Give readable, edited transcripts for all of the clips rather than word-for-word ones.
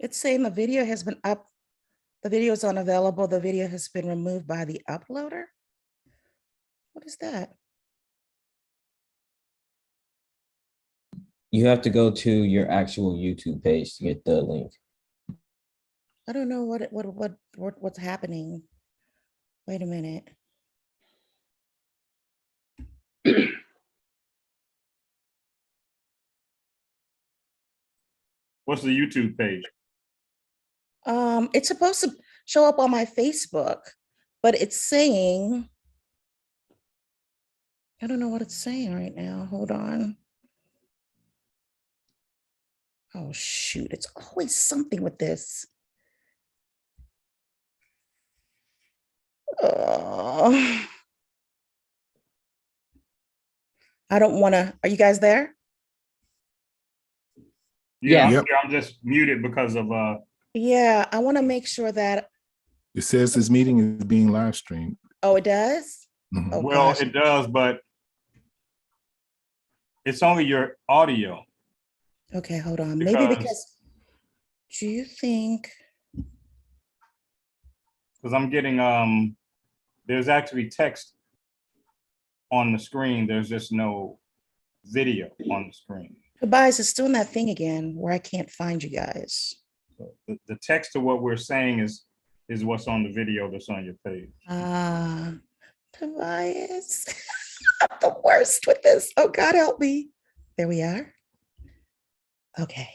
It's saying the video has been up. The video is unavailable. The video has been removed by the uploader. What is that? You have to go to your actual YouTube page to get the link. I don't know what's happening. Wait a minute. What's the YouTube page? It's supposed to show up on my Facebook, but it's saying, I don't know what it's saying right now. Hold on. Oh, shoot. It's always something with this. I don't want to. Are you guys there? Yeah, Yep. I'm just muted because of Yeah, I want to make sure that. It says this meeting is being live streamed. Oh, it does? Mhm. Oh, well, gosh. it does, but it's only your audio. Okay, hold on. Maybe because, do you think? Because I'm getting there's actually text on the screen. There's just no video on the screen. Tobias, it's doing that thing again where I can't find you guys. So the text of what we're saying is what's on the video that's on your page. Tobias, I'm the worst with this. Oh, God help me. There we are. Okay.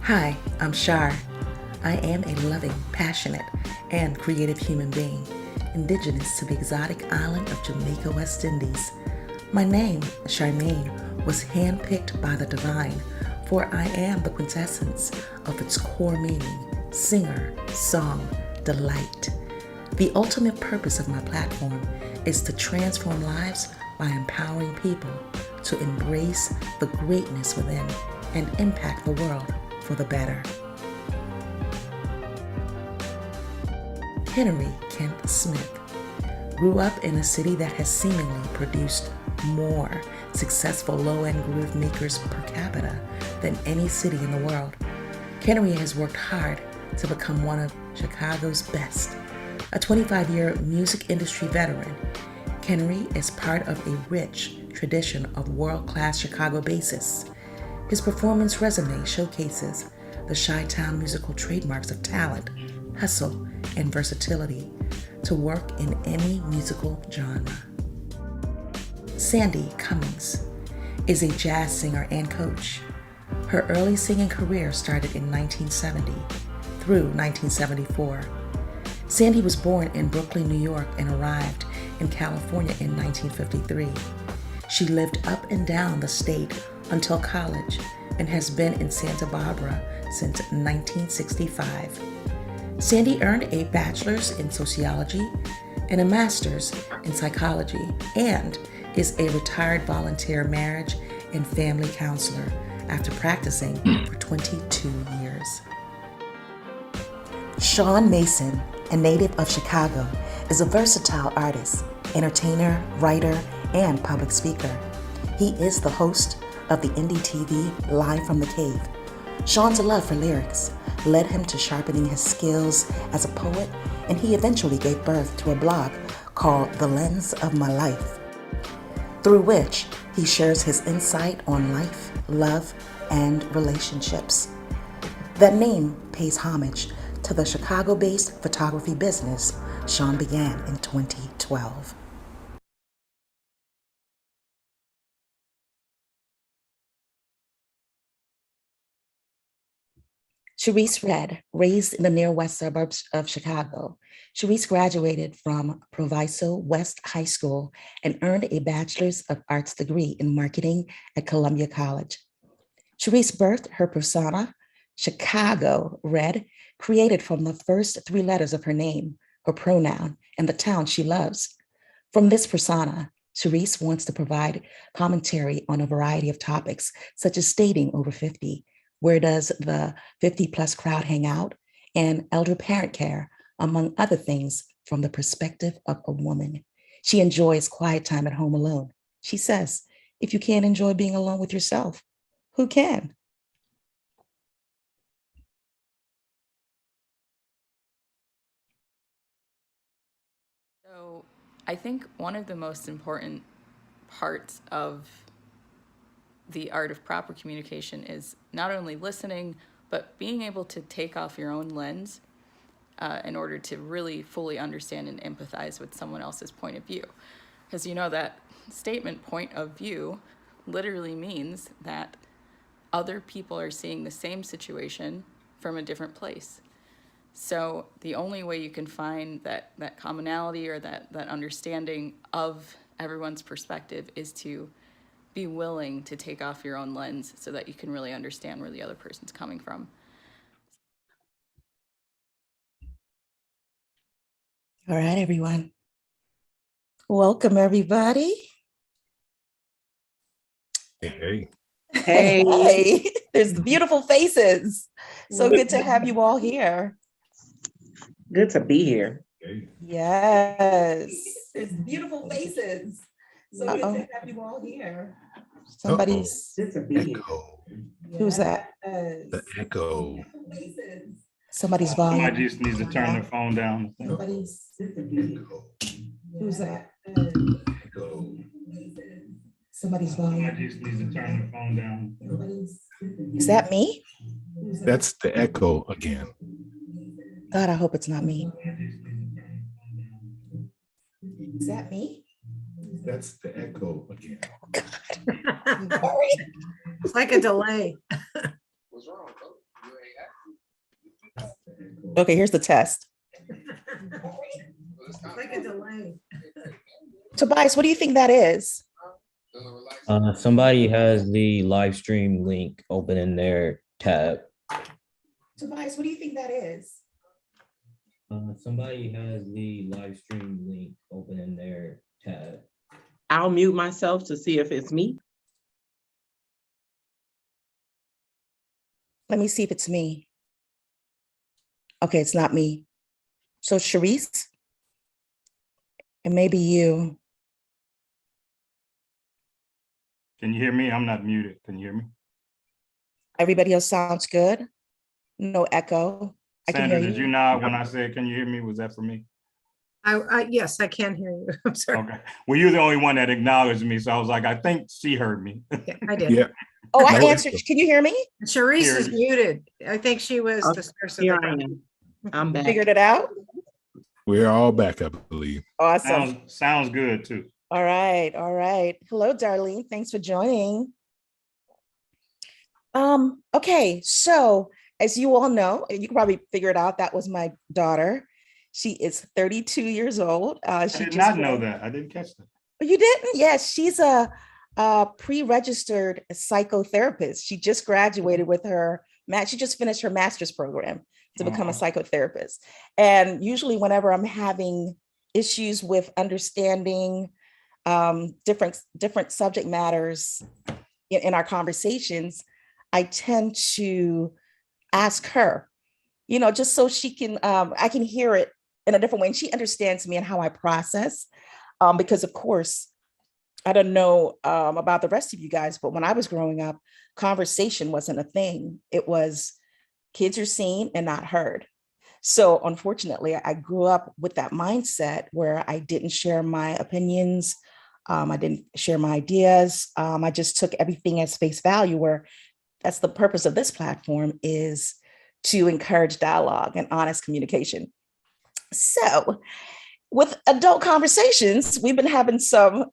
Hi, I'm CHAR. I am a loving, passionate, and creative human being, indigenous to the exotic island of Jamaica, West Indies. My name, Charmaine, was handpicked by the divine, for I am the quintessence of its core meaning, singer, song, delight. The ultimate purpose of my platform is to transform lives by empowering people to embrace the greatness within and impact the world for the better. Henry Kemp Smith grew up in a city that has seemingly produced more successful low-end groove makers per capita than any city in the world. Henry has worked hard to become one of Chicago's best. A 25-year music industry veteran, Henry is part of a rich tradition of world-class Chicago bassists. His performance resume showcases the Chi-Town musical trademarks of talent, hustle, and versatility to work in any musical genre. Sandy Cummings is a jazz singer and coach. Her early singing career started in 1970 through 1974. Sandy was born in Brooklyn, New York, and arrived in California in 1953. She lived up and down the state until college and has been in Santa Barbara since 1965. Sandy earned a bachelor's in sociology and a master's in psychology and is a retired volunteer marriage and family counselor after practicing for 22 years. Sean Mason, a native of Chicago, is a versatile artist, entertainer, writer, and public speaker. He is the host of the indie TV Live from the Cave. Sean's love for lyrics led him to sharpening his skills as a poet, and he eventually gave birth to a blog called The Lens of My Life, through which he shares his insight on life, love, and relationships. That name pays homage to the Chicago-based photography business Sean began in 2012. Charisse Red, raised in the near west suburbs of Chicago. Charisse graduated from Proviso West High School and earned a Bachelor's of Arts degree in marketing at Columbia College. Charisse birthed her persona, Chicago Red, created from the first three letters of her name, her pronoun, and the town she loves. From this persona, Charisse wants to provide commentary on a variety of topics, such as dating over 50, where does the 50 plus crowd hang out, and elder parent care, among other things, from the perspective of a woman. She enjoys quiet time at home alone. She says, if you can't enjoy being alone with yourself, who can? So I think one of the most important parts of the art of proper communication is not only listening, but being able to take off your own lens in order to really fully understand and empathize with someone else's point of view. Because you know that statement, point of view, literally means that other people are seeing the same situation from a different place. So the only way you can find that commonality or that understanding of everyone's perspective is to be willing to take off your own lens so that you can really understand where the other person's coming from. All right, everyone. Welcome, everybody. Hey. Hey. Hey, there's beautiful faces. So good to have you all here. Good to be here. Hey. Yes, there's beautiful faces. So good to have you all here. Somebody's, Good to be here. Echo. who's that? The echo. Somebody's volume. Somebody just needs to turn their phone down. Somebody's, Echo. who's that? Echo. Somebody's volume. Somebody just needs to turn their phone down. Is that me? That's the echo again. God, I hope it's not me. Is that me? That's the echo again. Sorry. It's like a delay. Okay, here's the test. It's like a delay. Tobias, what do you think that is? Somebody has the live stream link open in their tab. Tobias, what do you think that is? Somebody has the live stream link open in their tab. I'll mute myself to see if it's me. Let me see if it's me. Okay, it's not me. So Charisse, it may be you. Can you hear me? I'm not muted. Can you hear me? Everybody else sounds good. No echo. I can Sandra, hear did you. you nod when I said, can you hear me? Was that for me? Yes, I can hear you. I'm sorry. Okay. Well, you're the only one that acknowledged me. So I was like, I think she heard me. Yeah, I did. Yeah. Oh, I No answered. echo. Can you hear me? Charisse Here is it is. muted. I think she was Oh, the source of Here the I problem. am. I'm back. Figured it out? We're all back, I believe. Awesome. Sounds good too. All right. All right. Hello, Darlene. Thanks for joining. Okay, so as you all know, and you can probably figure it out, that was my daughter. She is 32 years old. I She did just not know that. I didn't catch that. You didn't? Yes, she's a pre-registered psychotherapist. She just graduated with her she just finished her master's program to become a psychotherapist. And usually whenever I'm having issues with understanding different subject matters in our conversations, I tend to ask her, just so she can, I can hear it in a different way. And she understands me and how I process. Because of course, I don't know about the rest of you guys, but when I was growing up, conversation wasn't a thing. It was kids are seen and not heard. So unfortunately, I grew up with that mindset where I didn't share my opinions. I didn't share my ideas. I just took everything as face value, where that's the purpose of this platform, is to encourage dialogue and honest communication. So with adult conversations, we've been having some,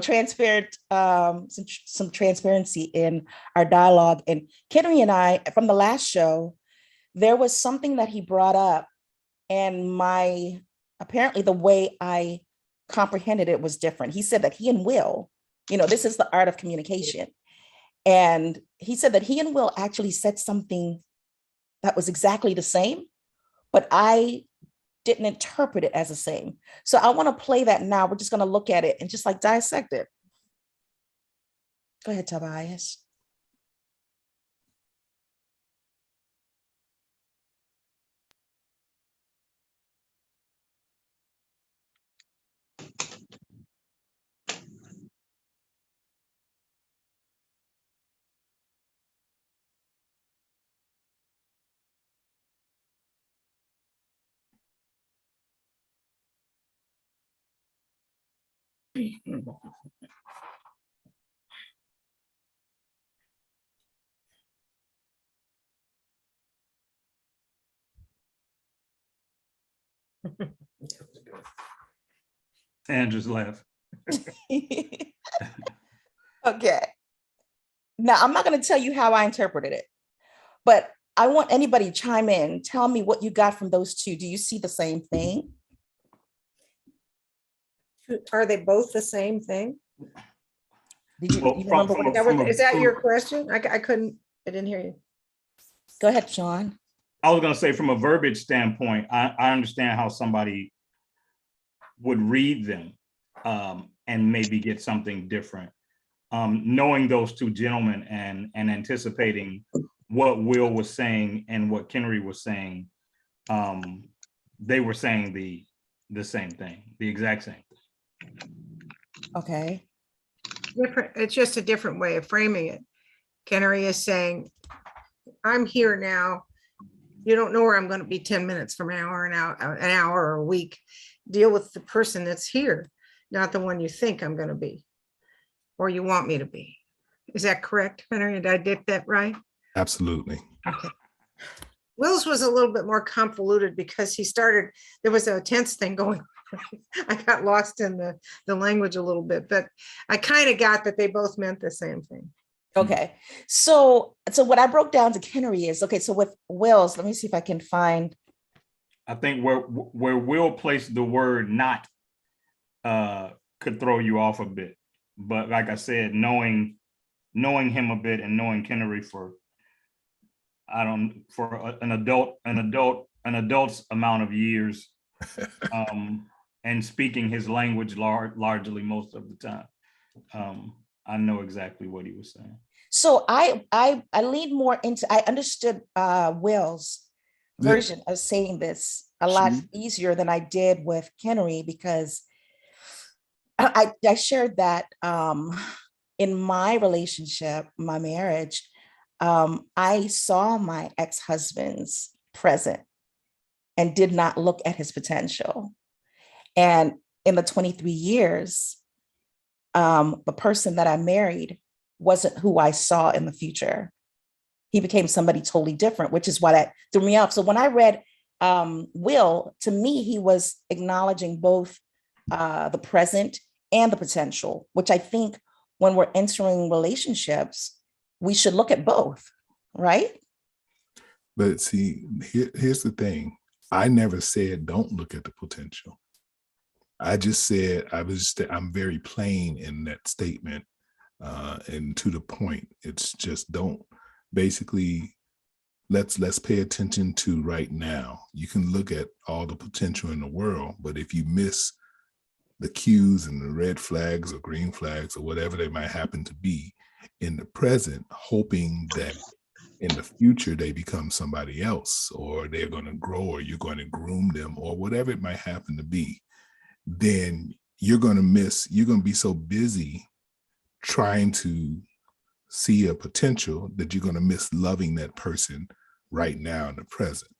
transparent, some transparency in our dialogue. And Henry and I, from the last show, there was something that he brought up, and apparently the way I comprehended it was different. He said that he and Will, this is the art of communication. And he said that he and Will actually said something that was exactly the same, but I didn't interpret it as the same. So I want to play that now. We're just going to look at it and just like dissect it. Go ahead, Tobias. Sandra's laugh. Okay. Now, I'm not going to tell you how I interpreted it, but I want anybody to chime in. Tell me what you got from those two. Do you see the same thing? Are they both the same thing? Did you, Well, you remember from what a- Is that your question? I couldn't, I didn't hear you. Go ahead, Sean. I was gonna say, from a verbiage standpoint, I understand how somebody would read them and maybe get something different. Knowing those two gentlemen and anticipating what Will was saying and what Kennery was saying, they were saying the same thing, the exact same thing. Okay. Different, it's just a different way of framing it. Kennery is saying, I'm here now. You don't know where I'm going to be 10 minutes from an hour, or a week. Deal with the person that's here, not the one you think I'm going to be or you want me to be. Is that correct, Kennery? Did I get that right? Absolutely. Okay. Will's was a little bit more convoluted because there was a tense thing going on. I got lost in the language a little bit, but I kind of got that they both meant the same thing. Okay. So what I broke down to Kennery is, okay, so with Will's, let me see if I can find. I think where Will placed the word not could throw you off a bit. But like I said, knowing him a bit and knowing Kennery for an adult's amount of years, and speaking his language largely most of the time, I know exactly what he was saying. So I leaned more into, I understood Will's version of saying this a lot easier than I did with Kennery, because I shared that in my relationship, my marriage, I saw my ex-husband's present and did not look at his potential. And in the 23 years, the person that I married wasn't who I saw in the future. He became somebody totally different, which is why that threw me off. So when I read Will, to me, he was acknowledging both the present and the potential, which I think when we're entering relationships, we should look at both, right? But see, here's the thing. I never said don't look at the potential. I just said I'm very plain in that statement, and to the point. It's just don't. Basically, let's pay attention to right now. You can look at all the potential in the world, but if you miss the cues and the red flags or green flags or whatever they might happen to be in the present, hoping that in the future they become somebody else, or they're going to grow, or you're going to groom them, or whatever it might happen to be, then you're going to be so busy trying to see a potential that you're going to miss loving that person right now in the present.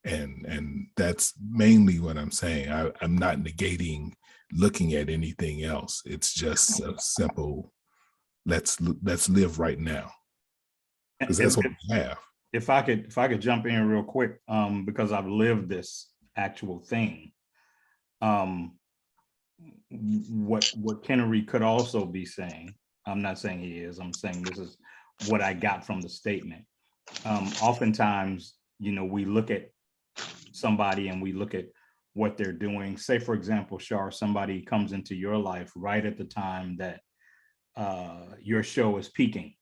And that's mainly what I'm saying. I'm not negating looking at anything else. It's just a simple, let's live right now, because that's what we have. If I could jump in real quick, because I've lived this actual thing. What Kennery could also be saying, I'm not saying he is, I'm saying this is what I got from the statement. Oftentimes we look at somebody and we look at what they're doing. Say, for example, CHAR, somebody comes into your life right at the time that your show is peaking,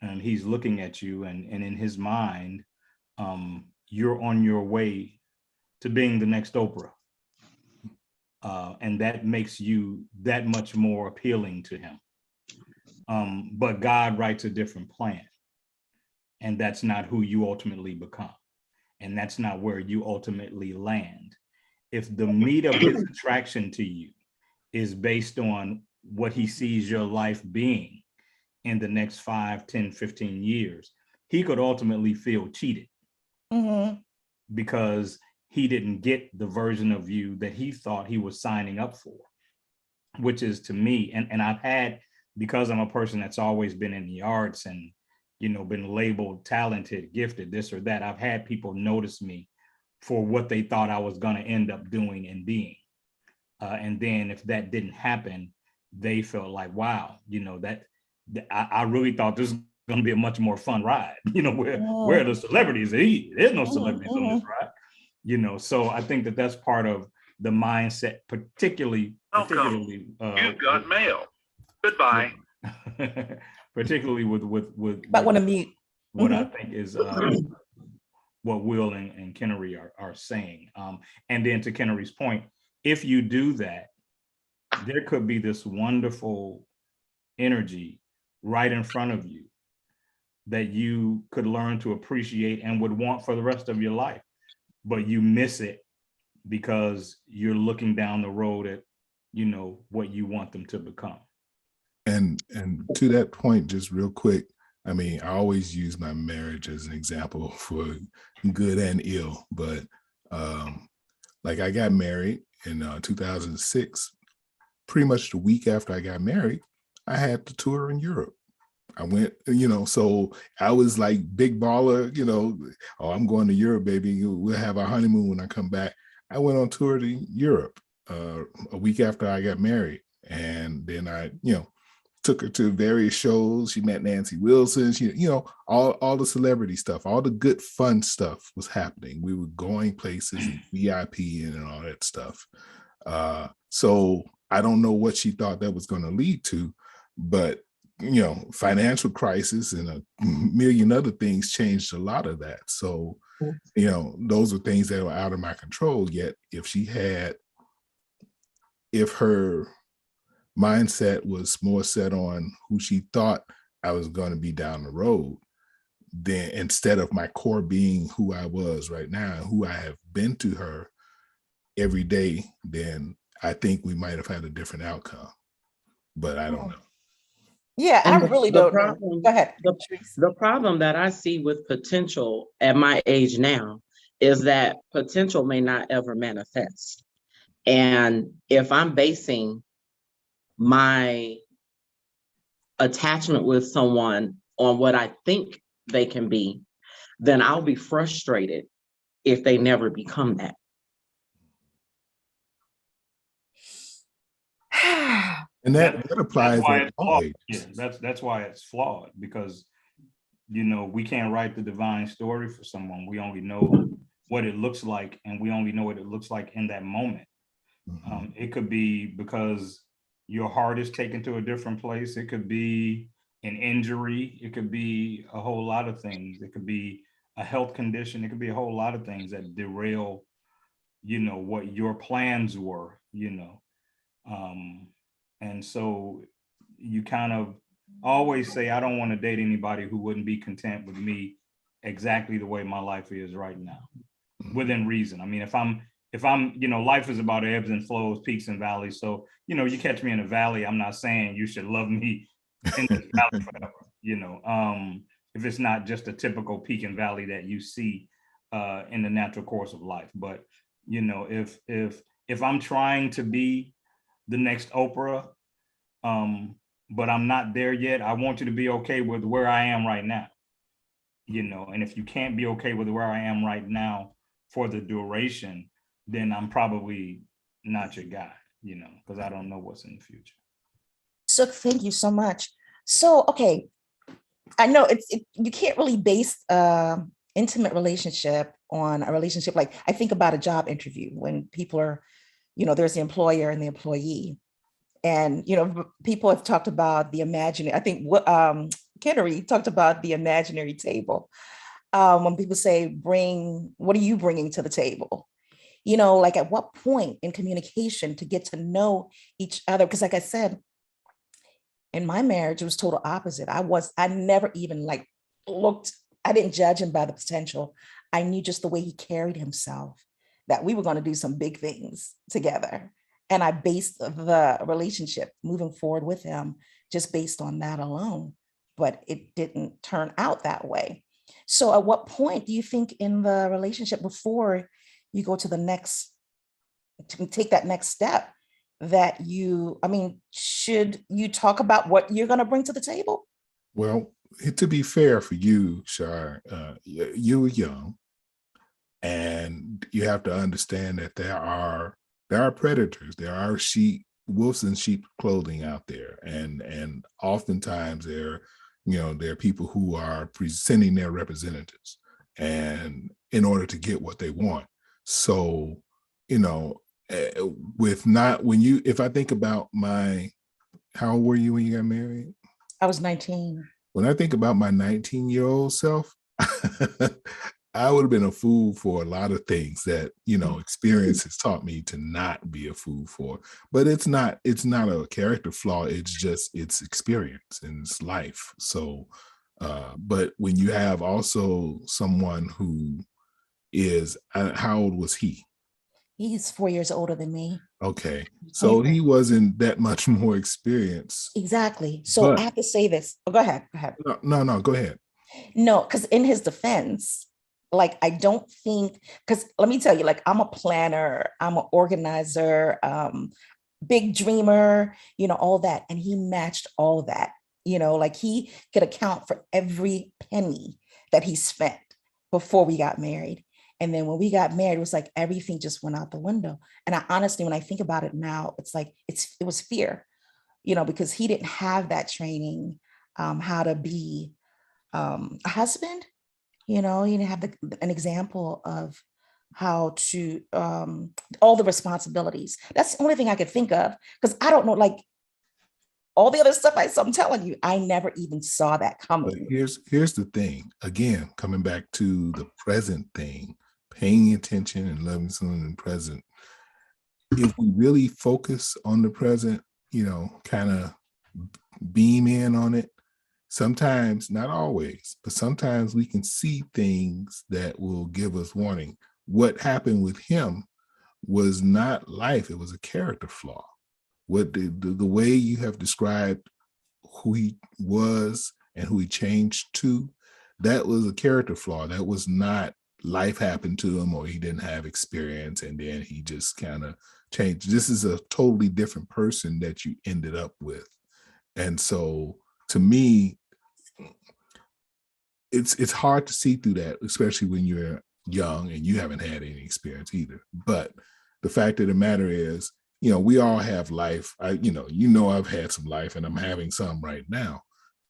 and he's looking at you, and in his mind, you're on your way to being the next Oprah. And that makes you that much more appealing to him. But God writes a different plan. And that's not who you ultimately become. And that's not where you ultimately land. If the meat of his attraction to you is based on what he sees your life being in the next 5, 10, 15 years, he could ultimately feel cheated because he didn't get the version of you that he thought he was signing up for, which is, to me, and I've had, because I'm a person that's always been in the arts and, been labeled talented, gifted, this or that, I've had people notice me for what they thought I was going to end up doing and being. And then if that didn't happen, they felt like, wow, I really thought this was going to be a much more fun ride. Where are the celebrities? There's no celebrities on this ride. So I think that's part of the mindset, particularly. You've got mail. Goodbye. Particularly with Might want to mute. what I think is what Will and Kennery are saying. And then to Kennery's point, if you do that, there could be this wonderful energy right in front of you that you could learn to appreciate and would want for the rest of your life, but you miss it because you're looking down the road at, what you want them to become. And to that point, just real quick, I mean, I always use my marriage as an example for good and ill, but like I got married in 2006. Pretty much the week after I got married, I had to tour in Europe. I went, so I was like big baller, oh, I'm going to Europe, baby. We'll have our honeymoon when I come back. I went on tour to Europe a week after I got married. And then I, took her to various shows. She met Nancy Wilson. She, all the celebrity stuff, all the good fun stuff was happening. We were going places, VIP and all that stuff. So I don't know what she thought that was going to lead to, but financial crisis and a million other things changed a lot of that. So, those are things that were out of my control. Yet if her mindset was more set on who she thought I was going to be down the road, then instead of my core being who I was right now, who I have been to her every day, then I think we might have had a different outcome. But I don't know. Yeah, And I really don't know. Go ahead. The problem that I see with potential at my age now is that potential may not ever manifest. And if I'm basing my attachment with someone on what I think they can be, then I'll be frustrated if they never become that. And that applies at all ages. Yeah, that's why it's flawed, because we can't write the divine story for someone. We only know what it looks like, and we only know what it looks like in that moment. It could be because your heart is taken to a different place. It could be an injury. It could be a whole lot of things. It could be a health condition. It could be a whole lot of things that derail, what your plans were, and so you kind of always say, I don't want to date anybody who wouldn't be content with me exactly the way my life is right now, within reason. I mean, if I'm, life is about ebbs and flows, peaks and valleys. So, you catch me in a valley, I'm not saying you should love me in this valley forever, if it's not just a typical peak and valley that you see in the natural course of life. But, if I'm trying to be the next Oprah, but I'm not there yet, I want you to be okay with where I am right now, and if you can't be okay with where I am right now for the duration, then I'm probably not your guy, because I don't know what's in the future. So thank you so much. So, okay, I know you can't really base intimate relationship on a relationship, like I think about a job interview when people are, there's the employer and the employee. And, people have talked about the imaginary, I think what Kennery talked about the imaginary table. When people say, what are you bringing to the table? Like at what point in communication to get to know each other? Because like I said, in my marriage, it was total opposite. I never even like looked, I didn't judge him by the potential. I knew just the way he carried himself, that we were going to do some big things together. And I based the relationship moving forward with him just based on that alone. But it didn't turn out that way. So at what point do you think in the relationship before you go to take that next step that should you talk about what you're going to bring to the table? Well, to be fair for you, CHAR, you were young, and you have to understand that there are predators, there are wolves in sheep clothing out there, and oftentimes there are people who are presenting their representatives, and in order to get what they want. So, if I think about how old were you when you got married? I was 19. When I think about my 19-year-old self, I would have been a fool for a lot of things that, experience has taught me to not be a fool for. But it's not a character flaw. It's experience and it's life. So, but when you have also someone who is, how old was he? He's 4 years older than me. Okay. So he wasn't that much more experienced. Exactly. So I have to say this. Oh, go ahead. No, go ahead. No, because in his defense, like, I don't think, because let me tell you, like, I'm a planner, I'm an organizer, big dreamer, all that. And he matched all that, like he could account for every penny that he spent before we got married. And then when we got married, it was like everything just went out the window. And I honestly, when I think about it now, it's like it was fear, because he didn't have that training, how to be a husband. He didn't have an example of how to all the responsibilities. That's the only thing I could think of, because I don't know, like all the other stuff I'm telling you, I never even saw that coming. But here's the thing. Again, coming back to the present thing, paying attention and loving someone in the present. If we really focus on the present, kind of beam in on it, sometimes, not always, but sometimes we can see things that will give us warning. What happened with him was not life, it was a character flaw. What the way you have described who he was and who he changed to, that was a character flaw. That was not life happened to him or he didn't have experience and then he just kind of changed. This is a totally different person that you ended up with. And so to me, it's hard to see through that, especially when you're young and you haven't had any experience either. But the fact of the matter is, we all have life. I've had some life and I'm having some right now.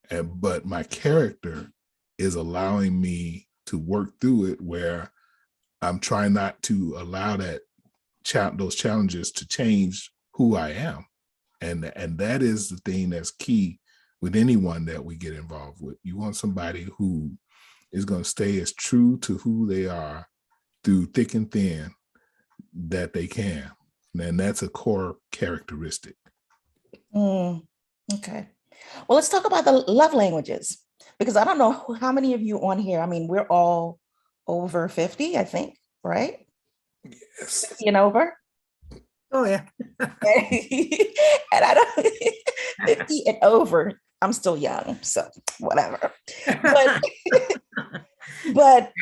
But my character is allowing me to work through it, where I'm trying not to allow those challenges to change who I am. And that is the thing that's key with anyone that we get involved with. You want somebody who is going to stay as true to who they are through thick and thin that they can. And that's a core characteristic. Okay. Well, let's talk about the love languages, because I don't know how many of you on here. I mean, we're all over 50, I think, right? Yes. 50 and over. Oh, yeah. And I don't 50 and over. I'm still young, so whatever. But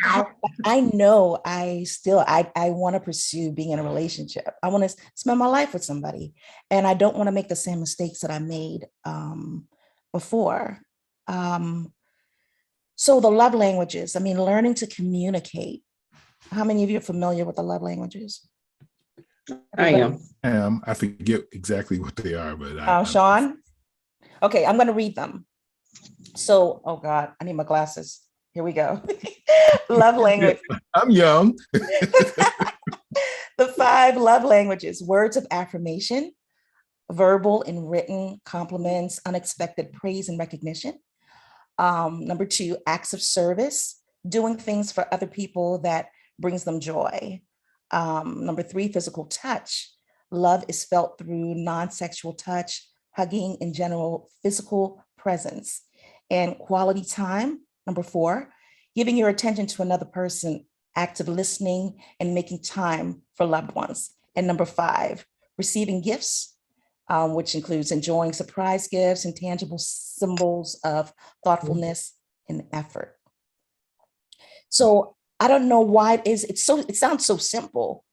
I know I want to pursue being in a relationship. I want to spend my life with somebody, and I don't want to make the same mistakes that I made before. So the love languages, learning to communicate. How many of you are familiar with the love languages? I am. I forget exactly what they are, but Sean? Okay, I'm going to read them. So, oh God, I need my glasses. Here we go. Love language. I'm young. The 5 love languages: words of affirmation, verbal and written compliments, unexpected praise and recognition. Number 2, acts of service, doing things for other people that brings them joy. Number 3, physical touch. Love is felt through non-sexual touch, hugging, and general physical presence. And quality time. Number 4, giving your attention to another person, active listening, and making time for loved ones. And number 5, receiving gifts, which includes enjoying surprise gifts and tangible symbols of thoughtfulness and effort. So I don't know why it sounds so simple,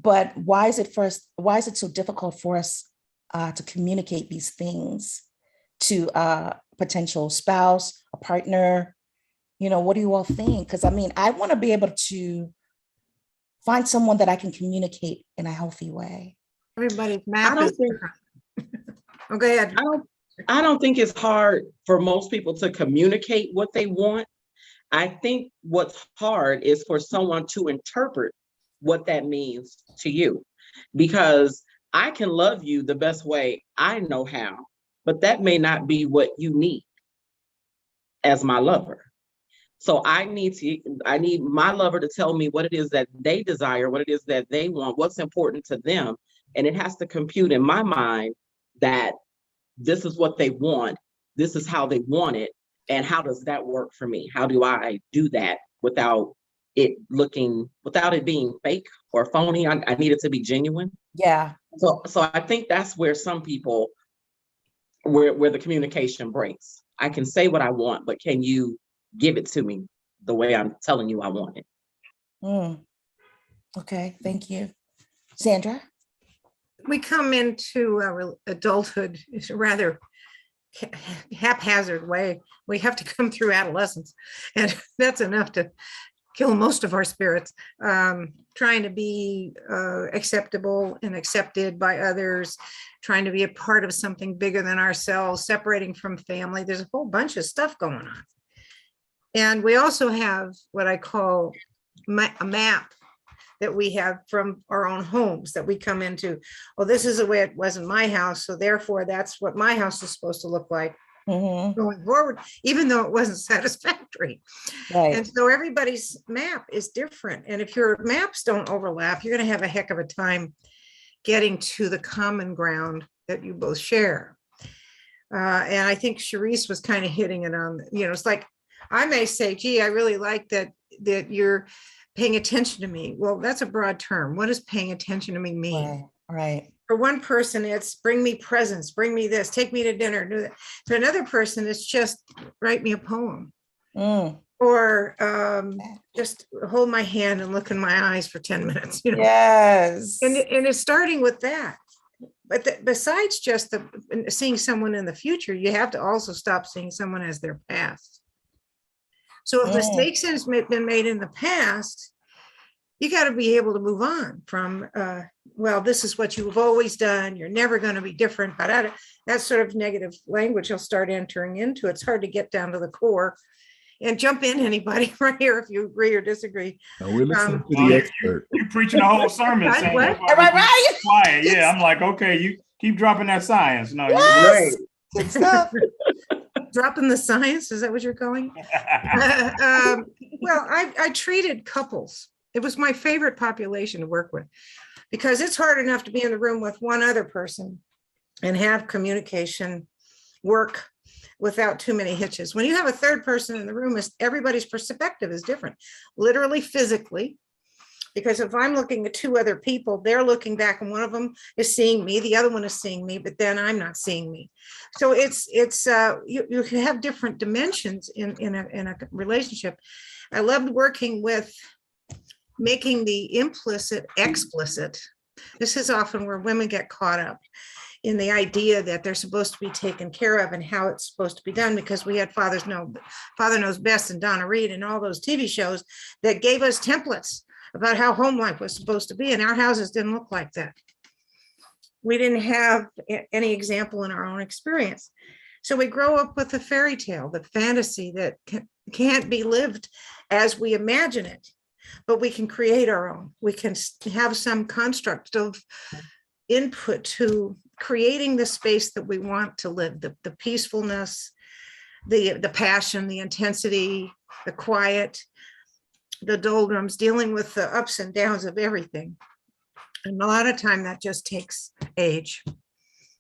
but why is it so difficult for us to communicate these things to a potential spouse, a partner? What do you all think? Because I want to be able to find someone that I can communicate in a healthy way. Everybody's map is different. Oh, go ahead. I don't think it's hard for most people to communicate what they want. I think what's hard is for someone to interpret what that means to you, because I can love you the best way I know how, but that may not be what you need as my lover. So I need my lover to tell me what it is that they desire, what it is that they want, what's important to them. And it has to compute in my mind that this is what they want, this is how they want it, and how does that work for me? How do I do that without it being fake or phony? I need it to be genuine. Yeah. So I think that's where some people, where the communication breaks. I can say what I want, but can you give it to me the way I'm telling you I want it? Okay, thank you. Sandra? We come into adulthood in a rather haphazard way. We have to come through adolescence, and that's enough to kill most of our spirits. Trying to be acceptable and accepted by others, trying to be a part of something bigger than ourselves, separating from family. There's a whole bunch of stuff going on. And we also have what I call a map that we have from our own homes that we come into. Oh, this is the way it was in my house, so therefore that's what my house is supposed to look like going forward, even though it wasn't satisfactory. Right. And so everybody's map is different. And if your maps don't overlap, you're going to have a heck of a time getting to the common ground that you both share. And I think Charisse was kind of hitting it on, it's like, I may say, gee, I really like that you're paying attention to me. Well, that's a broad term. What does paying attention to me mean? Right. For one person, it's bring me presents, bring me this, take me to dinner, do that. For another person, it's just write me a poem. Or just hold my hand and look in my eyes for 10 minutes. Yes. And it's starting with that. But besides just seeing someone in the future, you have to also stop seeing someone as their past. So if mistakes have been made in the past, you got to be able to move on from, well, this is what you've always done. You're never going to be different. But that sort of negative language you'll start entering into. It's hard to get down to the core and jump in, anybody right here if you agree or disagree. No, we're listening to the expert. You're preaching a whole sermon. Saying What? right? Quiet. Yeah, I'm like, okay, you keep dropping that science. No, yes. Good stuff. Dropping the science, is that what you're calling? Well, I treated couples. It was my favorite population to work with, because it's hard enough to be in the room with one other person and have communication work without too many hitches. When you have a third person in the room, everybody's perspective is different, literally, physically. Because if I'm looking at 2 other people, they're looking back and one of them is seeing me, the other one is seeing me, but then I'm not seeing me. So you can have different dimensions in a relationship. I loved working with making the implicit explicit. This is often where women get caught up in the idea that they're supposed to be taken care of and how it's supposed to be done, because we had Father Knows Best and Donna Reed and all those TV shows that gave us templates about how home life was supposed to be, and our houses didn't look like that. We didn't have any example in our own experience. So we grow up with the fairy tale, the fantasy that can't be lived as we imagine it, but we can create our own. We can have some construct of input to creating the space that we want to live, the peacefulness, the passion, the intensity, the quiet, the doldrums, dealing with the ups and downs of everything. And a lot of time that just takes age.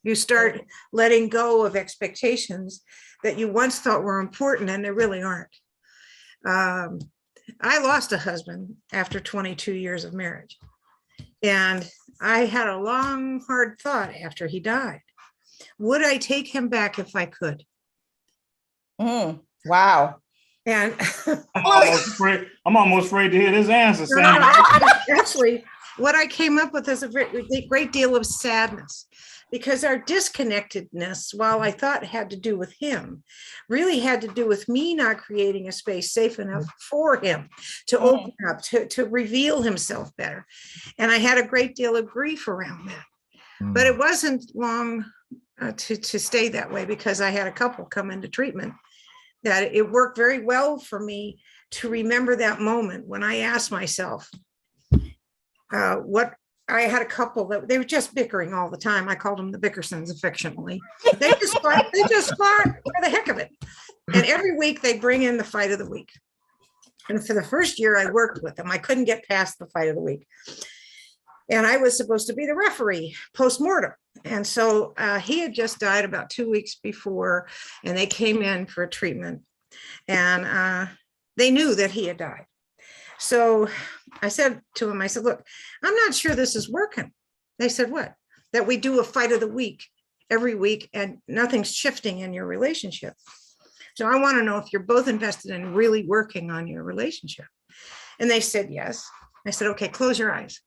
You start letting go of expectations that you once thought were important and they really aren't. I lost a husband after 22 years of marriage. And I had a long, hard thought after he died. Would I take him back if I could? Wow. And I'm almost afraid to hear this answer, no, Sandy. actually, what I came up with is a great deal of sadness, because our disconnectedness, while I thought had to do with him, really had to do with me not creating a space safe enough for him to open up, to reveal himself better. And I had a great deal of grief around that. But it wasn't long to stay that way, because I had a couple come into treatment that it worked very well for me to remember that moment when I asked myself, what I had a couple that they were just bickering all the time. I called them the Bickersons affectionately. They just fought for the heck of it. And every week they bring in the fight of the week. And for the first year I worked with them, I couldn't get past the fight of the week. And I was supposed to be the referee post-mortem. And so he had just died about 2 weeks before, and they came in for a treatment, and they knew that he had died. So I said to him, I said, look, I'm not sure this is working. They said, what? That we do a fight of the week every week and nothing's shifting in your relationship. So I want to know if you're both invested in really working on your relationship. And they said, yes. I said, okay, close your eyes.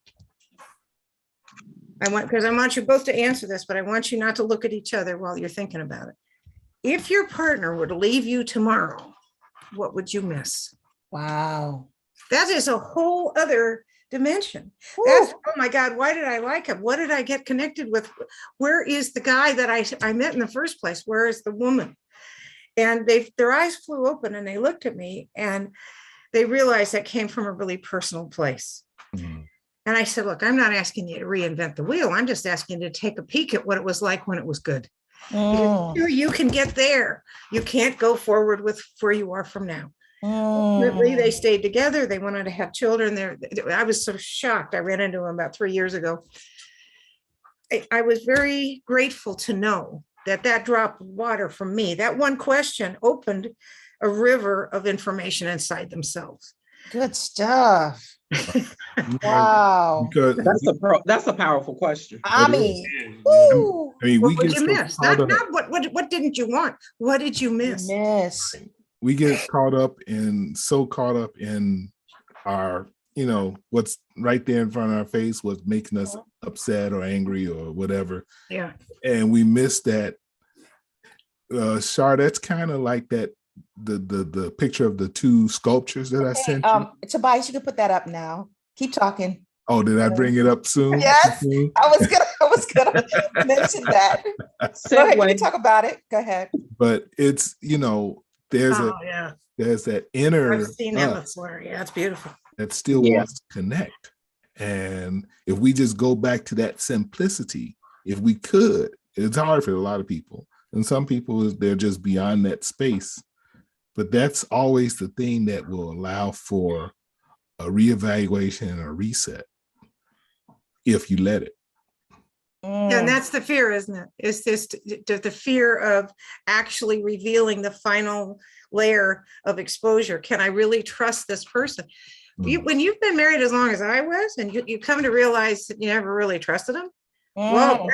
Because I want you both to answer this, but I want you not to look at each other while you're thinking about it. If your partner were to leave you tomorrow, what would you miss? Wow. That is a whole other dimension. That's, oh my God, why did I like him? What did I get connected with? Where is the guy that I met in the first place? Where is the woman? And their eyes flew open and they looked at me and they realized that came from a really personal place. Mm-hmm. And I said, look, I'm not asking you to reinvent the wheel. I'm just asking you to take a peek at what it was like when it was good. You can get there. You can't go forward with where you are from now. Ultimately, they stayed together. They wanted to have children. I was so shocked. I ran into him about 3 years ago. I was very grateful to know that drop of water from me, that one question opened a river of information inside themselves. Good stuff. Wow. Because That's a powerful question. I mean, what did you miss? Not what didn't you want? What did you miss? We get so caught up in our, what's right there in front of our face, what's making us upset or angry or whatever. Yeah. And we miss that. CHAR, that's kind of like that, the picture of the two sculptures that I sent you. Tobias, you can put that up now. Keep talking. Oh, did I bring it up soon? Yes, I was gonna mention that. Go ahead, you can talk about it. Go ahead. But it's, there's that inner. I've seen that before. Yeah, it's beautiful. That still wants to connect. And if we just go back to that simplicity, if we could, it's hard for a lot of people. And some people, they're just beyond that space. But that's always the thing that will allow for a reevaluation and a reset if you let it. And that's the fear, isn't it? Is this the fear of actually revealing the final layer of exposure? Can I really trust this person? When you've been married as long as I was, and you come to realize that you never really trusted him, well,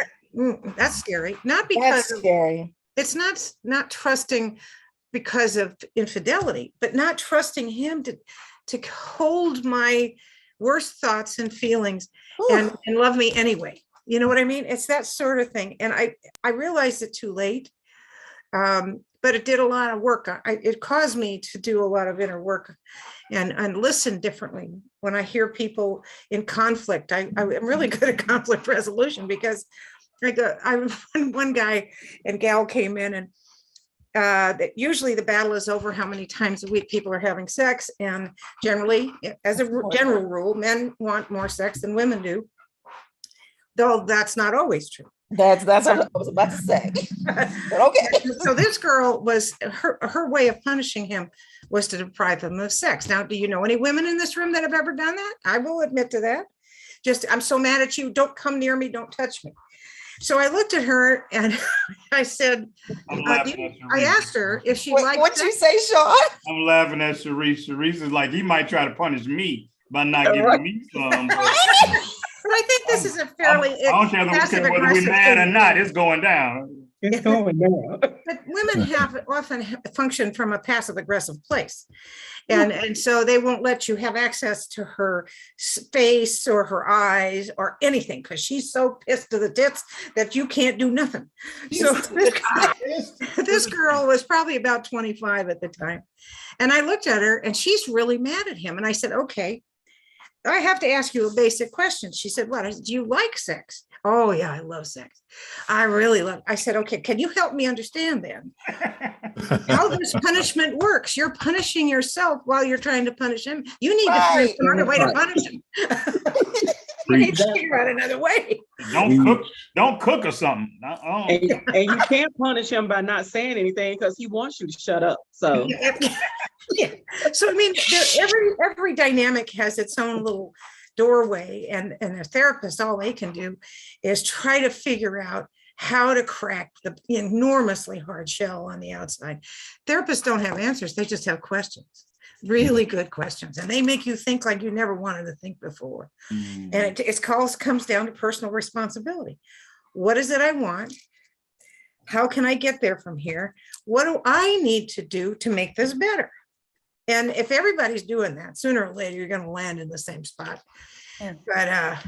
that's scary. Not because it's not trusting because of infidelity, but not trusting him to hold my worst thoughts and feelings and love me anyway. You know what I mean? It's that sort of thing. And I realized it too late, but it did a lot of work. It caused me to do a lot of inner work and listen differently. When I hear people in conflict, I'm really good at conflict resolution, because one guy and gal came in and usually the battle is over how many times a week people are having sex. And generally, as a general rule, men want more sex than women do. Though that's not always true. That's what I was about to say. But okay. So this girl was, her way of punishing him was to deprive him of sex. Now, do you know any women in this room that have ever done that? I will admit to that. Just, I'm so mad at you. Don't come near me. Don't touch me. So I looked at her and I said, I asked her if she liked. What'd you say, Sean? I'm laughing at Sharice. Sharice is like, he might try to punish me by not giving me some. But I think this is a fairly I don't care whether we're mad or not. It's going down. It's going down. But women often function from a passive aggressive place. And so they won't let you have access to her face or her eyes or anything because she's so pissed to the tits that you can't do nothing. So this girl was probably about 25 at the time. And I looked at her and she's really mad at him. And I said, okay, I have to ask you a basic question. She said, what? I said, do you like sex? Oh yeah, I love sex. I really love it. I said, okay, can you help me understand then how this punishment works? You're punishing yourself while you're trying to punish him. You need to find another way to punish him. You need to figure out another way. Don't cook or something. And you can't punish him by not saying anything because he wants you to shut up. So yeah. So I mean, every dynamic has its own little doorway, and a therapist, all they can do is try to figure out how to crack the enormously hard shell on the outside. Therapists don't have answers, they just have questions, really good questions, and they make you think like you never wanted to think before. And it comes down to personal responsibility. What is it I want? How can I get there from here? What do I need to do to make this better? And if everybody's doing that, sooner or later, you're going to land in the same spot. But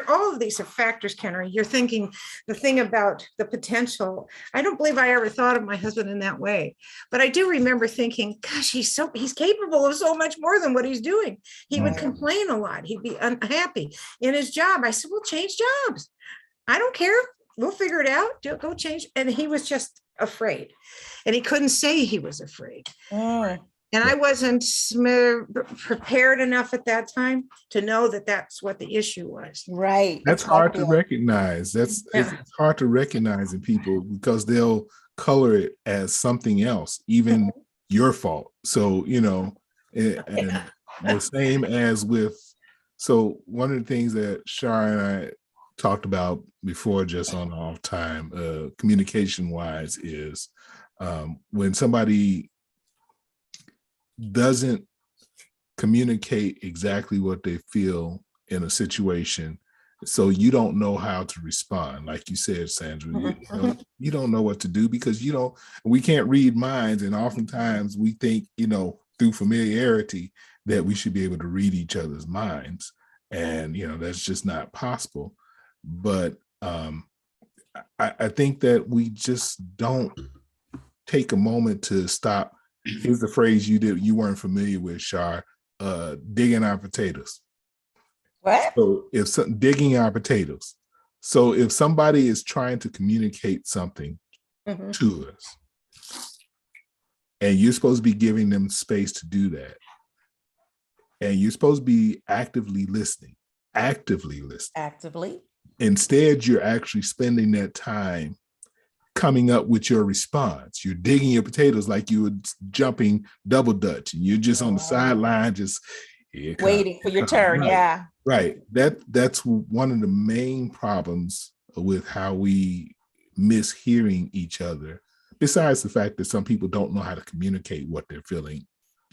all of these are factors, Kennery. You're thinking the thing about the potential. I don't believe I ever thought of my husband in that way, but I do remember thinking, gosh, he's capable of so much more than what he's doing. He would complain a lot. He'd be unhappy in his job. I said, well, change jobs. I don't care. We'll figure it out. Go change. And he was just afraid. And he couldn't say he was afraid. And I wasn't prepared enough at that time to know that that's what the issue was. Right. That's hard to recognize. It's hard to recognize in people because they'll color it as something else, even your fault. So, and the same as with, so one of the things that CHAR and I talked about before, just on off time, communication wise, is when somebody doesn't communicate exactly what they feel in a situation, so you don't know how to respond. Like you said, Sandra, you don't know what to do because we can't read minds, and oftentimes we think through familiarity that we should be able to read each other's minds, and that's just not possible. But I think that we just don't take a moment to stop. Here's the phrase you weren't familiar with, CHAR, digging our potatoes. What? So digging our potatoes. So if somebody is trying to communicate something to us, and you're supposed to be giving them space to do that, and you're supposed to be actively listening. Instead, you're actually spending that time coming up with your response. You're digging your potatoes like you were jumping double dutch, and you're just on the sideline, just waiting for your turn. Right. Yeah. Right. That's one of the main problems with how we miss hearing each other, besides the fact that some people don't know how to communicate what they're feeling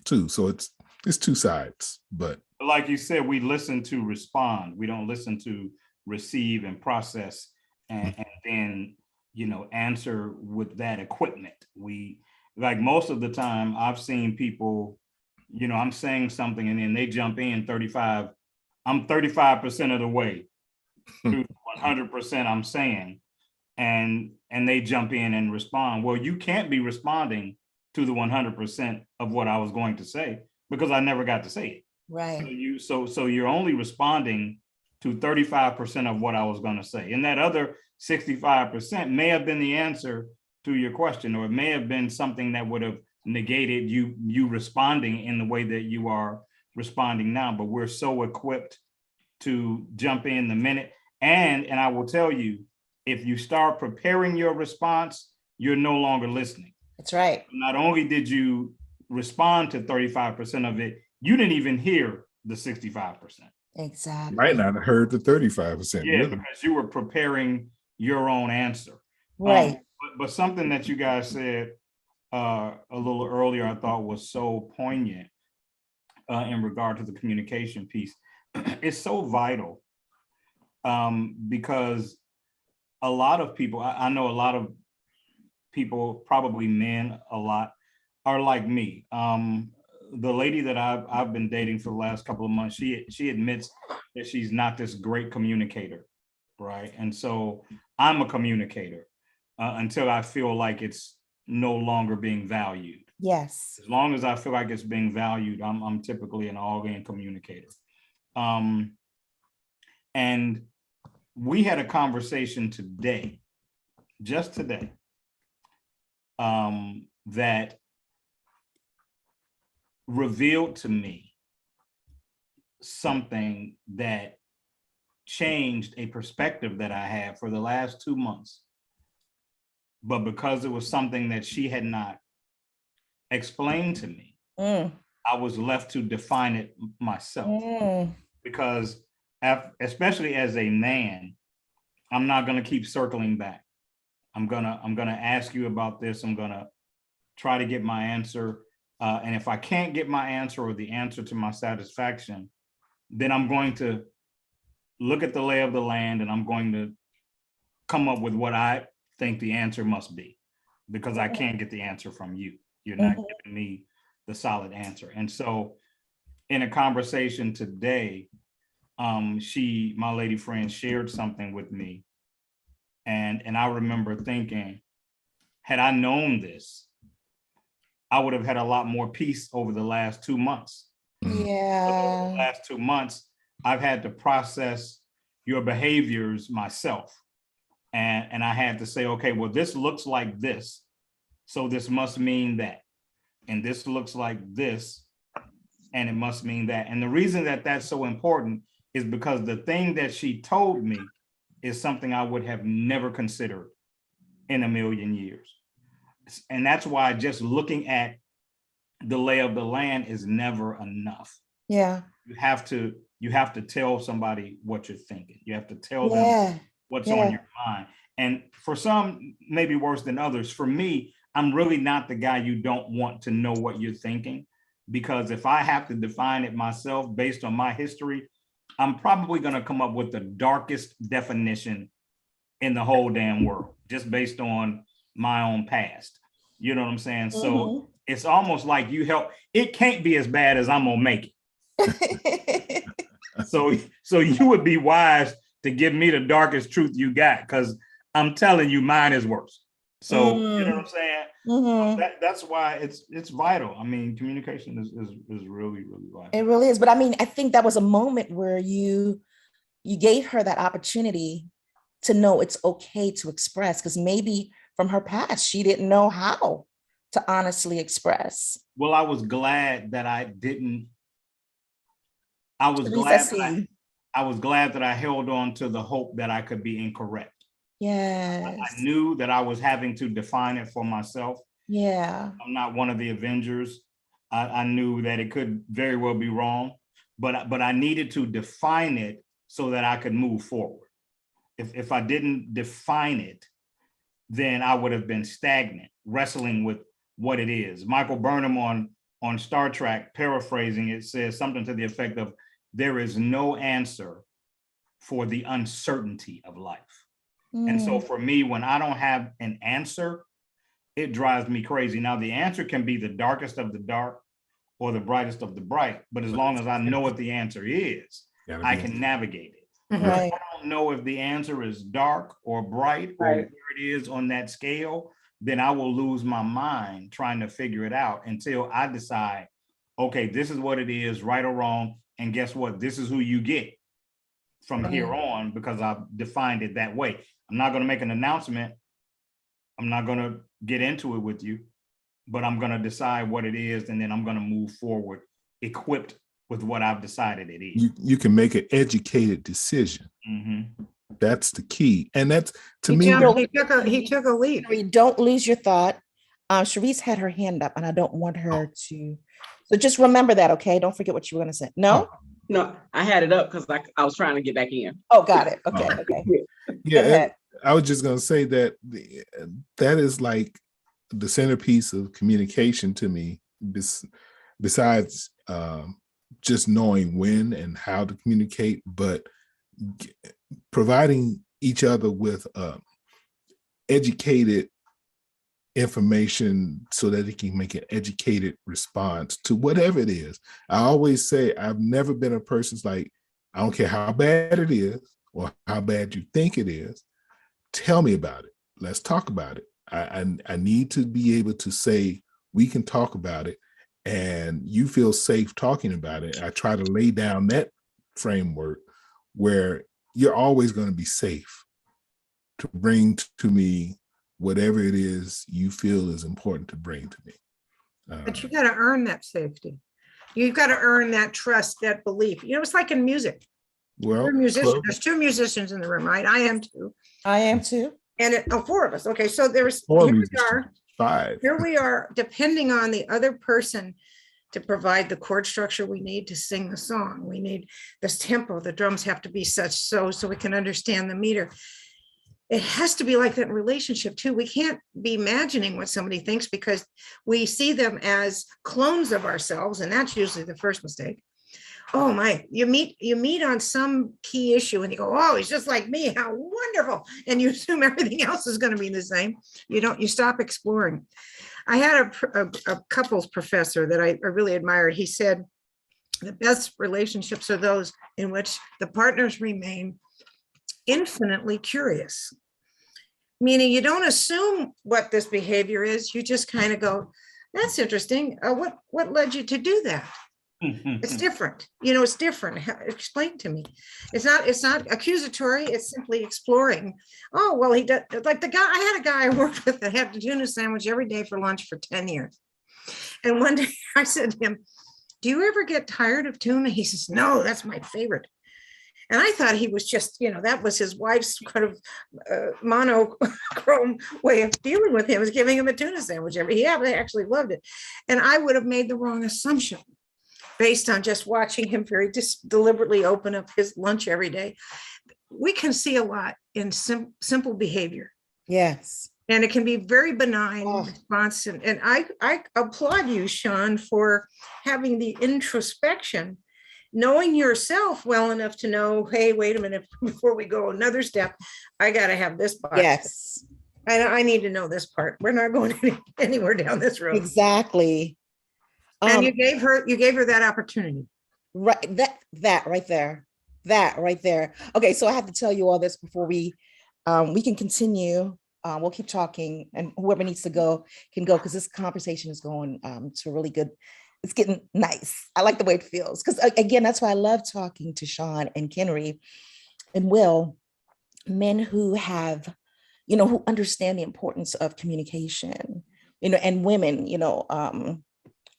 too. So it's two sides. But like you said, we listen to respond. We don't listen to receive and process and then answer with that equipment. We, like, most of the time I've seen people, I'm saying something and then they jump in 35. I'm 35% of the way to 100% I'm saying, and they jump in and respond. Well, you can't be responding to the 100% of what I was going to say because I never got to say it. Right. So you're only responding to 35% of what I was going to say. And that other 65% may have been the answer to to your question, or it may have been something that would have negated you responding in the way that you are responding now. But we're so equipped to jump in the minute. And I will tell you, if you start preparing your response, you're no longer listening. That's right. Not only did you respond to 35% of it, you didn't even hear the 65%. Exactly. Might not have heard the 35%. Yeah, because you were preparing your own answer. Right. But something that you guys said a little earlier, I thought was so poignant in regard to the communication piece. It's so vital because a lot of people, I know a lot of people, probably men a lot, are like me. The lady that I've been dating for the last couple of months, she admits that she's not this great communicator, right? And so I'm a communicator until I feel like it's no longer being valued. Yes. As long as I feel like it's being valued, I'm typically an all-in communicator. And we had a conversation today, just today, that revealed to me something that changed a perspective that I had for the last 2 months. But because it was something that she had not explained to me, I was left to define it myself. Because especially as a man, I'm not going to keep circling back. I'm gonna ask you about this. I'm gonna try to get my answer. And if I can't get my answer or the answer to my satisfaction, then I'm going to look at the lay of the land and I'm going to come up with what I think the answer must be, because I can't get the answer from you. You're not giving me the solid answer. And so in a conversation today, my lady friend shared something with me. And I remember thinking, had I known this, I would have had a lot more peace over the last 2 months. Yeah. Over the last 2 months, I've had to process your behaviors myself. And I had to say, okay, well, this looks like this, so this must mean that. And this looks like this, and it must mean that. And the reason that that's so important is because the thing that she told me is something I would have never considered in a million years. And that's why just looking at the lay of the land is never enough. Yeah. You have to tell somebody what you're thinking. You have to tell them what's on your mind. And for some, maybe worse than others. For me, I'm really not the guy you don't want to know what you're thinking, because if I have to define it myself based on my history, I'm probably going to come up with the darkest definition in the whole damn world, just based on my own past. You know what I'm saying? So it's almost like it can't be as bad as I'm gonna make it. So you would be wise to give me the darkest truth you got, because I'm telling you, mine is worse. So you know what I'm saying? That's why it's vital. I mean, communication is really, really vital. It really is. But I mean, I think that was a moment where you gave her that opportunity to know it's okay to express, because maybe from her past, she didn't know how to honestly express. Well, I was glad that I didn't. I was glad that I held on to the hope that I could be incorrect. Yes. I knew that I was having to define it for myself. Yeah. I'm not one of the Avengers. I knew that it could very well be wrong, but I needed to define it so that I could move forward. If I didn't define it, then I would have been stagnant, wrestling with what it is. Michael Burnham on Star Trek, paraphrasing it, says something to the effect of, there is no answer for the uncertainty of life. And so for me, when I don't have an answer, it drives me crazy. Now, the answer can be the darkest of the dark or the brightest of the bright, but as long as I know what the answer is, I can navigate it. Right. I don't know if the answer is dark or bright or where it is on that scale, then I will lose my mind trying to figure it out until I decide, okay, this is what it is, right or wrong. And guess what? This is who you get from here on, because I've defined it that way. I'm not going to make an announcement. I'm not going to get into it with you, but I'm going to decide what it is, and then I'm going to move forward equipped with what I've decided it is. You can make an educated decision. Mm-hmm. That's the key. And that's, to He me, took a leap. Don't lose your thought. Sharice had her hand up, and I don't want her to. So just remember that, okay? Don't forget what you were going to say. No? No, I had it up because I was trying to get back in. Oh, got it. Okay, okay. yeah, I was just going to say that that is like the centerpiece of communication to me, besides just knowing when and how to communicate, but providing each other with educated information so that it can make an educated response to whatever it is. I always say I've never been a person's like, I don't care how bad it is or how bad you think it is, tell me about it. Let's talk about it. I need to be able to say, we can talk about it and you feel safe talking about it. I try to lay down that framework where you're always going to be safe to bring to me whatever it is you feel is important to bring to me. But you got to earn that safety. You've got to earn that trust, that belief. You know, it's like in music. Well, We're musicians. There's 2 musicians in the room, right? I am too. I am too. And 4 of us. Okay, so there's 4 here we musicians, are. 5. Here we are, depending on the other person to provide the chord structure we need to sing the song. We need this tempo. The drums have to be such so we can understand the meter. It has to be like that in relationship too. We can't be imagining what somebody thinks because we see them as clones of ourselves, and that's usually the first mistake. Oh my, you meet on some key issue and you go, oh, he's just like me, how wonderful. And you assume everything else is going to be the same. You stop exploring. I had a couples professor that I really admired. He said, the best relationships are those in which the partners remain infinitely curious, meaning you don't assume what this behavior is. You just kind of go, that's interesting. What led you to do that? It's different. It's different. Explain to me. It's not accusatory. It's simply exploring. Oh, well, he does, like I had a guy I worked with that had a tuna sandwich every day for lunch for 10 years. And one day I said to him, do you ever get tired of tuna? He says, no, that's my favorite. And I thought he was just, that was his wife's kind of monochrome way of dealing with him, was giving him a tuna sandwich they actually loved it. And I would have made the wrong assumption based on just watching him very deliberately open up his lunch every day. We can see a lot in simple behavior. Yes. And it can be very benign response. And I applaud you, Sean, for having the introspection, knowing yourself well enough to know, hey, wait a minute, before we go another step, I got to have this box. Yes. I need to know this part. We're not going anywhere down this road. Exactly. And you gave her that opportunity. Right. That right there. That right there. Okay. So I have to tell you all this before we can continue. We'll keep talking, and whoever needs to go can go, because this conversation is going to really good. It's getting nice. I like the way it feels, because again, that's why I love talking to Sean and Kenry and Will, men who have, who understand the importance of communication, and women,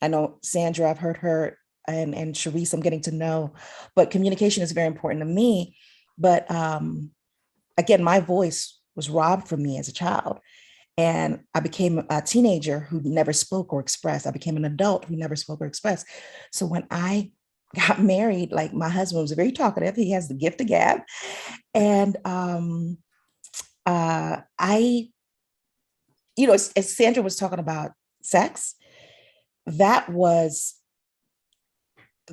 I know Sandra, I've heard her, and Sharice, I'm getting to know, but communication is very important to me. But again, my voice was robbed from me as a child. And I became a teenager who never spoke or expressed. I became an adult who never spoke or expressed. So when I got married, like, my husband was very talkative. He has the gift of gab. And as Sandra was talking about sex, that was,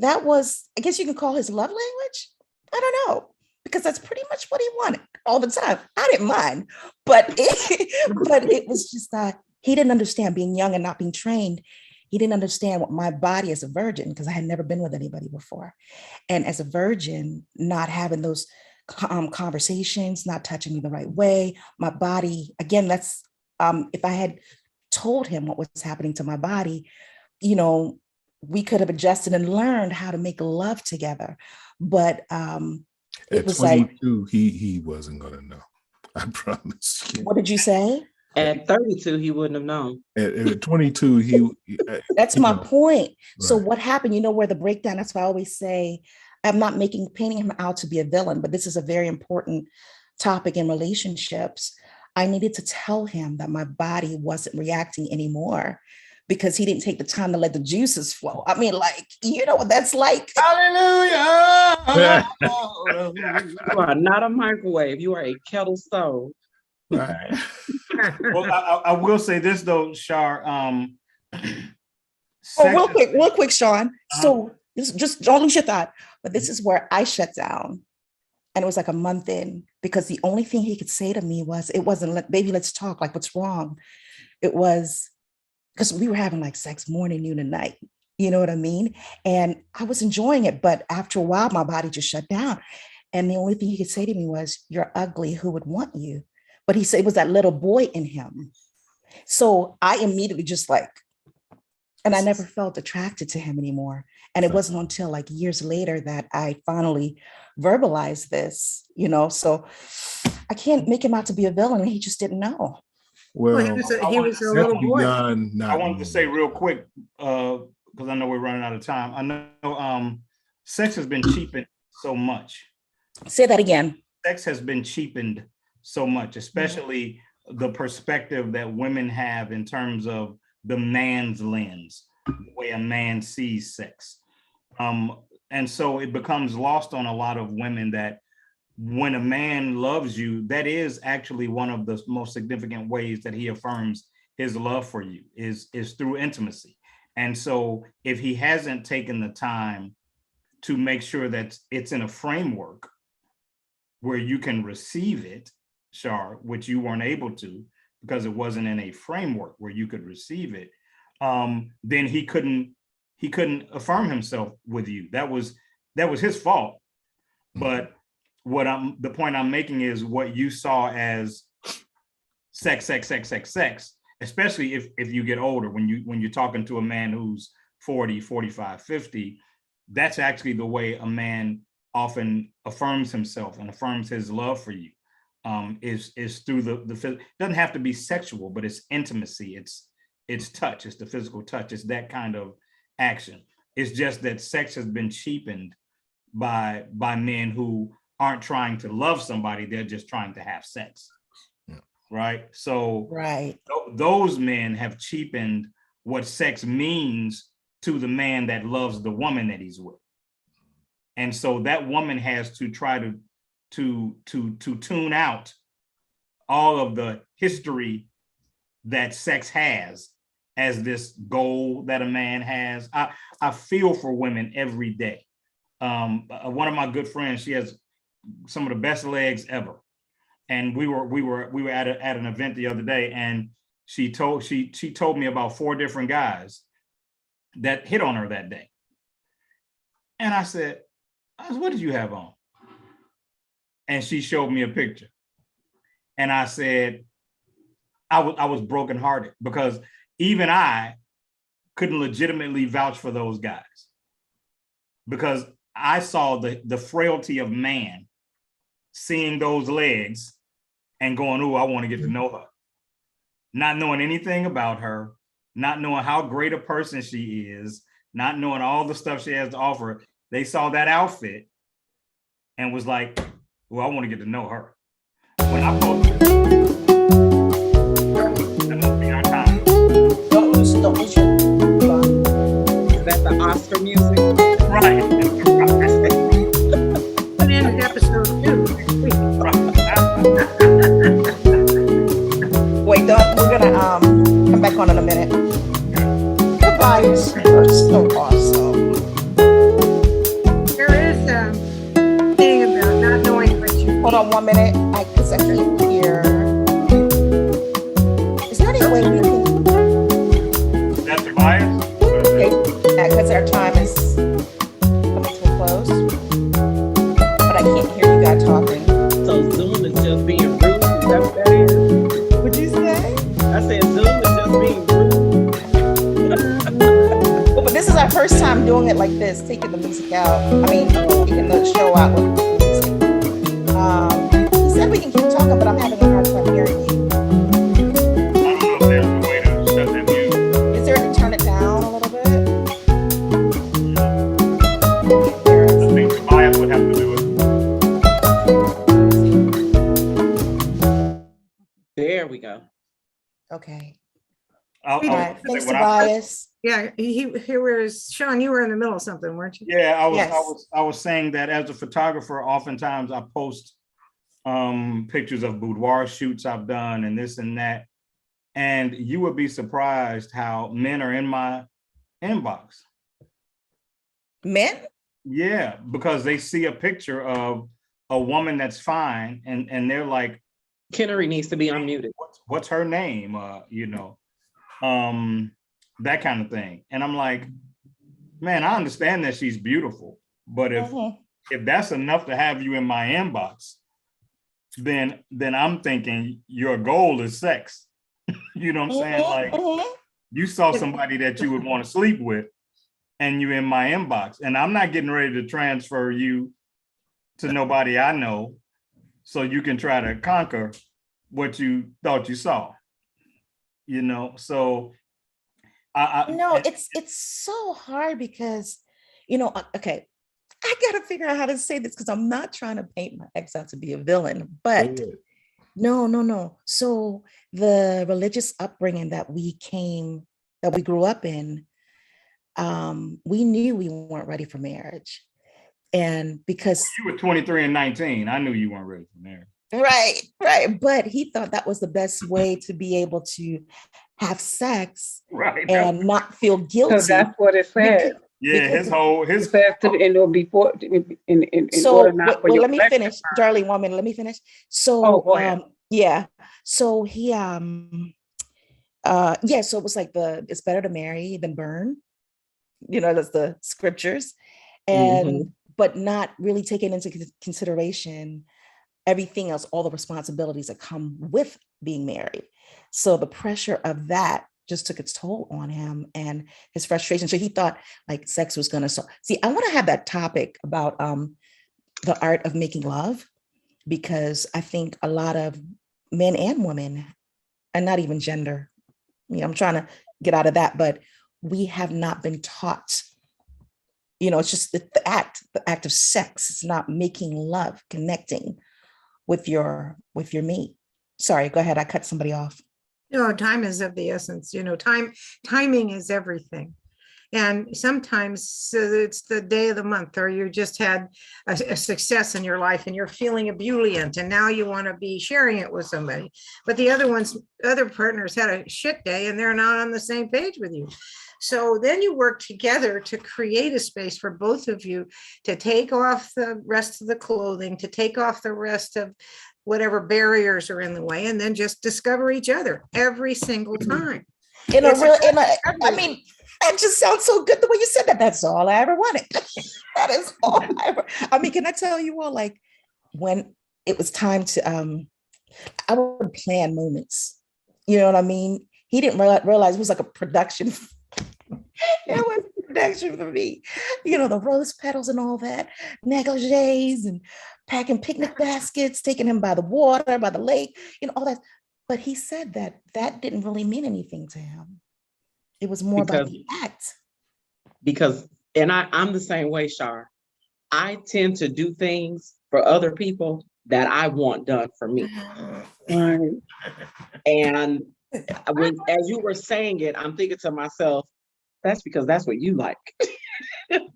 I guess you can call his love language. I don't know, because that's pretty much what he wanted all the time. I didn't mind, but it was just that he didn't understand, being young and not being trained. He didn't understand what my body as a virgin, because I had never been with anybody before. And as a virgin, not having those conversations, not touching me the right way, my body, again, that's, if I had told him what was happening to my body, we could have adjusted and learned how to make love together. But it at was 22, he wasn't going to know. I promise you. What did you say? At 32, he wouldn't have known. At 22, he. That's my point. So right. what happened? You know where the breakdown, that's why I always say, I'm not painting him out to be a villain, but this is a very important topic in relationships. I needed to tell him that my body wasn't reacting anymore because he didn't take the time to let the juices flow. I mean, like, you know what that's like? Hallelujah. You are not a microwave. You are a kettle stove. Right. Well, I will say this though, Char. Real quick, Sean. So this just don't lose your thought, but this is where I shut down. And it was like a month in, because the only thing he could say to me was, it wasn't, baby, let's talk, like, what's wrong? It was, because we were having like sex morning, noon, and night. You know what I mean? And I was enjoying it, but after a while, my body just shut down. And the only thing he could say to me was, you're ugly, who would want you? But he said it was that little boy in him. So I immediately just like, and I never felt attracted to him anymore. And it wasn't until like years later that I finally verbalized this, you know, so I can't make him out to be a villain. He just didn't know. Well, Well, he was a little boy. I wanted to say real quick, because I know we're running out of time. I know sex has been cheapened so much. Say that again. Sex has been cheapened so much, especially the perspective that women have in terms of the man's lens, the way a man sees sex. And so it becomes lost on a lot of women that when a man loves you, that is actually one of the most significant ways that he affirms his love for you is through intimacy. And so if he hasn't taken the time to make sure that it's in a framework where you can receive it, Char, which you weren't able to because it wasn't in a framework where you could receive it, then he couldn't affirm himself with you. That was his fault. But the point I'm making is what you saw as sex, especially if you get older, when you're talking to a man who's 40, 45, 50, that's actually the way a man often affirms himself and affirms his love for you, is through the doesn't have to be sexual, but it's intimacy, it's touch, it's the physical touch, it's that kind of action. It's just that sex has been cheapened by men who aren't trying to love somebody, they're just trying to have sex. Right? So those men have cheapened what sex means to the man that loves the woman that he's with. And so that woman has to try to tune out all of the history that sex has as this goal that a man has. I feel for women every day. One of my good friends, she has some of the best legs ever. And we were at an event the other day, and she told me about 4 different guys that hit on her that day. And I said, what did you have on? And she showed me a picture. And I said, I was brokenhearted because even I couldn't legitimately vouch for those guys because I saw the frailty of man seeing those legs and going, oh, I want to get to know her. Not knowing anything about her, not knowing how great a person she is, not knowing all the stuff she has to offer. They saw that outfit and was like, well, I want to get to know her. When I posted, that must be our time. Don't lose your Is that the Oscar music? Right. Put in episode 2 next week. Wait, we're gonna come back on in a minute. Goodbye, you're so awesome. There is a thing about not knowing what you Hold on 1 minute, because I can't hear. Is there any way we can? That's the bias. Because our time is coming to a close, but I can't hear you guys talking. So Zoom is just being rude. Is that what that is? What'd you say? I said Zoom is just being rude. But this is our first time doing it like this, taking the music out. I mean, taking the show out with the music. He said we can keep talking, but I'm having a hard time hearing you. I All was All gonna right, say, thanks, when Tobias. Yeah, he was, Sean, you were in the middle of something, weren't you? yeah, Yes. I was saying that as a photographer, oftentimes I post pictures of boudoir shoots I've done and this and that. And you would be surprised how men are in my inbox. Men? Yeah, because they see a picture of a woman that's fine and they're like, Kennery needs to be unmuted. what's her name? That kind of thing. And I'm like, man, I understand that she's beautiful, but if that's enough to have you in my inbox, then I'm thinking your goal is sex. You know what I'm saying? Like, you saw somebody that you would want to sleep with and you in my inbox, and I'm not getting ready to transfer you to nobody I know so you can try to conquer what you thought you saw, you know? So No, it's so hard because, okay, I gotta figure out how to say this because I'm not trying to paint my ex out to be a villain, but no. So the religious upbringing that we grew up in, we knew we weren't ready for marriage. And because you were 23 and 19, I knew you weren't ready for marriage. right. But he thought that was the best way to be able to have sex Right. and not feel guilty. So that's what it says. Yeah, because It says to the end before in so order not for wait, your let me flesh to finish, burn. Darlene. 1 minute, let me finish. So Oh, go ahead. yeah. So he so it was like it's better to marry than burn. That's the scriptures. And but not really taking into consideration everything else, all the responsibilities that come with being married. So the pressure of that just took its toll on him and his frustration. So he thought like sex was gonna see, I want to have that topic about the art of making love, because I think a lot of men and women, and not even gender, I'm trying to get out of that, but we have not been taught, it's just the act of sex. It's not making love, connecting with your mate. Sorry, go ahead. I cut somebody off. No, time is of the essence. Timing is everything. And sometimes it's the day of the month, or you just had a success in your life and you're feeling ebullient and now you want to be sharing it with somebody. But the other partners had a shit day and they're not on the same page with you. So then you work together to create a space for both of you to take off the rest of the clothing, to take off the rest of whatever barriers are in the way, and then just discover each other every single time. That just sounds so good the way you said that. That's all I ever wanted. That is all I ever. Can I tell you all, like, when it was time to, I would plan moments. You know what I mean? He didn't realize it was like a production. It was a production for me. The rose petals and all that, negligees and packing picnic baskets, taking him by the water, by the lake, all that. But he said that didn't really mean anything to him. It was more about the act. Because, and I'm the same way, Char. I tend to do things for other people that I want done for me. And as you were saying it, I'm thinking to myself, that's because that's what you like.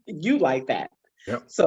You like that. Yep. So